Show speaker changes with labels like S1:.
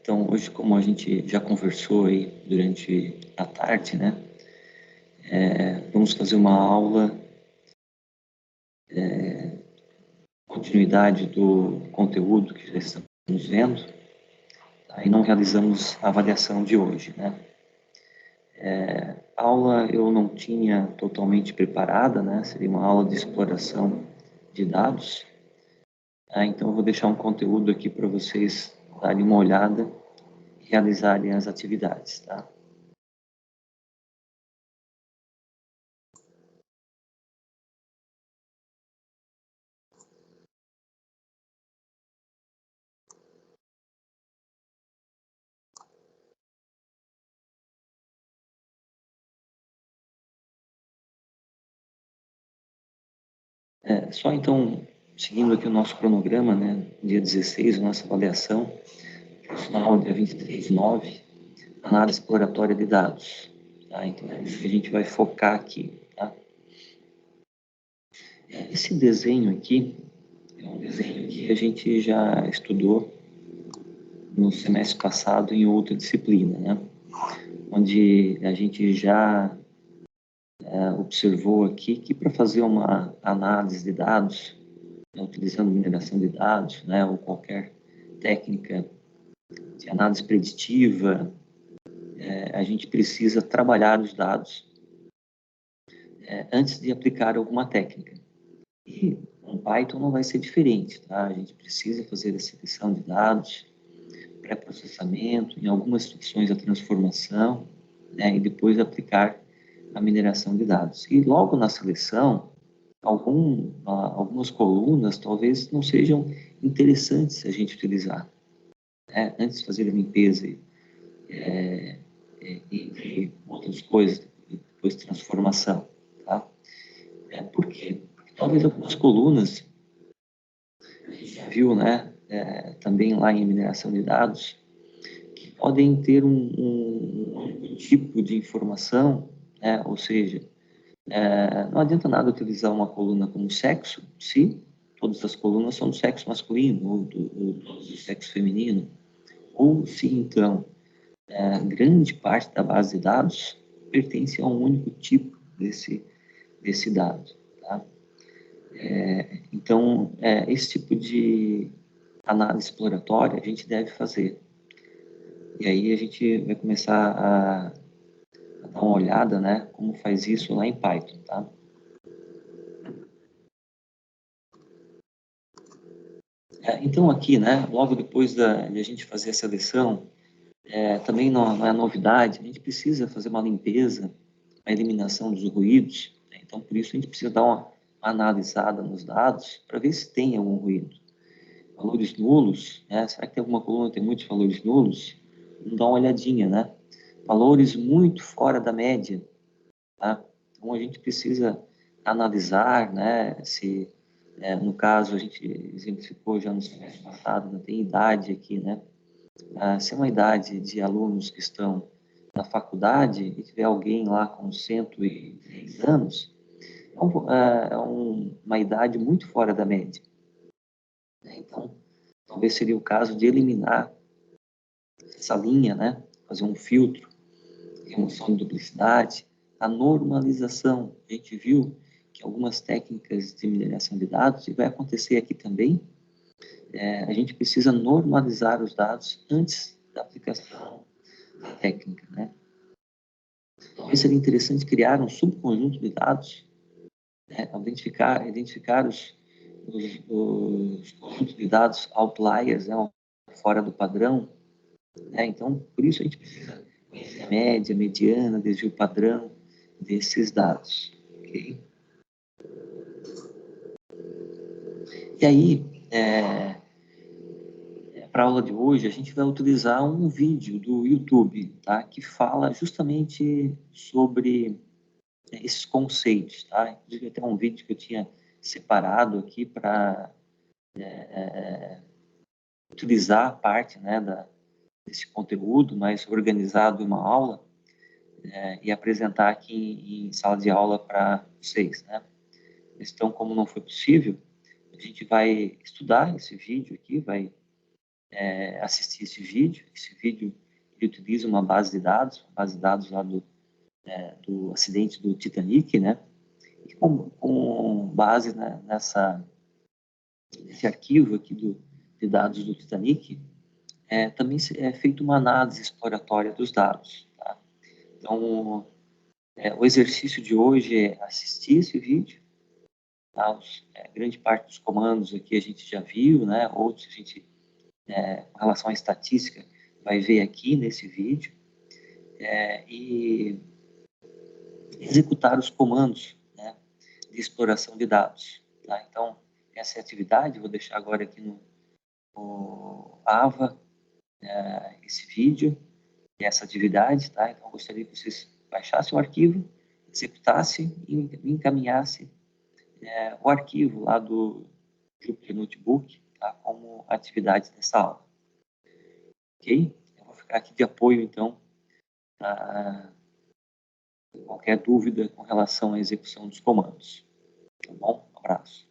S1: Então, hoje, como a gente já conversou aí durante a tarde, né, vamos fazer uma aula, continuidade do conteúdo que já estamos vendo, tá? E não realizamos a avaliação de hoje, né. A aula eu não tinha totalmente preparada, né, seria uma aula de exploração de dados, tá? Então eu vou deixar um conteúdo aqui para vocês darem uma olhada e realizarem as atividades, tá? Só então, seguindo aqui o nosso cronograma, né, dia 16, nossa avaliação, profissional dia 23/9, análise exploratória de dados, tá? Então, é isso que a gente vai focar aqui, tá? Esse desenho aqui é um desenho que a gente já estudou no semestre passado em outra disciplina, né? Onde a gente já observou aqui que para fazer uma análise de dados, né, utilizando mineração de dados, né, ou qualquer técnica de análise preditiva, a gente precisa trabalhar os dados antes de aplicar alguma técnica. E com Python não vai ser diferente, tá? A gente precisa fazer a seleção de dados, pré-processamento, em algumas situações a transformação, né, e depois aplicar a mineração de dados. E logo na seleção, algumas colunas talvez não sejam interessantes a gente utilizar, né? Antes de fazer a limpeza e outras coisas, depois transformação, tá? Por quê? Porque talvez algumas colunas, a gente já viu, né, também lá em mineração de dados, que podem ter um tipo de informação, né, ou seja, não adianta nada utilizar uma coluna como sexo, se todas as colunas são do sexo masculino ou todas do sexo feminino, ou se então grande parte da base de dados pertence a um único tipo desse dado, tá? Então, esse tipo de análise exploratória a gente deve fazer. E aí a gente vai começar a dar uma olhada, né, como faz isso lá em Python, tá? Então aqui, né, logo depois de a gente fazer a seleção, também não é novidade, a gente precisa fazer uma limpeza, a eliminação dos ruídos, né? Então por isso a gente precisa dar uma analisada nos dados para ver se tem algum ruído. Valores nulos, né? Será que tem alguma coluna que tem muitos valores nulos? Vamos dar uma olhadinha, né? Valores muito fora da média, tá? Então a gente precisa analisar, né, se no caso a gente exemplificou já no semestre passado, não tem idade aqui, né? Se é uma idade de alunos que estão na faculdade e tiver alguém lá com 103 anos, uma idade muito fora da média, né? Então, talvez seria o caso de eliminar essa linha, né? Fazer um filtro, remoção de duplicidade, a normalização. A gente viu que algumas técnicas de mineração de dados, e vai acontecer aqui também, a gente precisa normalizar os dados antes da aplicação da técnica, né? Talvez seria interessante criar um subconjunto de dados, né? Identificar os conjuntos de dados outliers, né? Fora do padrão, né? Então, por isso a gente precisa conhecer a média, mediana, desvio padrão desses dados, ok? E aí, para a aula de hoje, a gente vai utilizar um vídeo do YouTube, tá? Que fala justamente sobre esses conceitos, tá? Inclusive, até um vídeo que eu tinha separado aqui para utilizar a parte, né, desse conteúdo mais organizado em uma aula e apresentar aqui em sala de aula para vocês, né? Então, como não foi possível, a gente vai estudar esse vídeo aqui, vai assistir esse vídeo. Esse vídeo ele utiliza uma base de dados lá do acidente do Titanic, né? E com base, né, nesse arquivo aqui de dados do Titanic, também é feita uma análise exploratória dos dados, tá? Então, o exercício de hoje é assistir esse vídeo, tá? Grande parte dos comandos aqui a gente já viu, né? Outros a gente, com relação à estatística, vai ver aqui nesse vídeo, e executar os comandos, né, de exploração de dados, tá? Então, essa é a atividade, vou deixar agora aqui no AVA, esse vídeo e essa atividade, tá? Então, eu gostaria que vocês baixassem o arquivo, executassem e encaminhassem o arquivo lá do Jupyter Notebook, tá? Como atividade dessa aula. Ok? Eu vou ficar aqui de apoio, então, para qualquer dúvida com relação à execução dos comandos. Tá bom? Um abraço.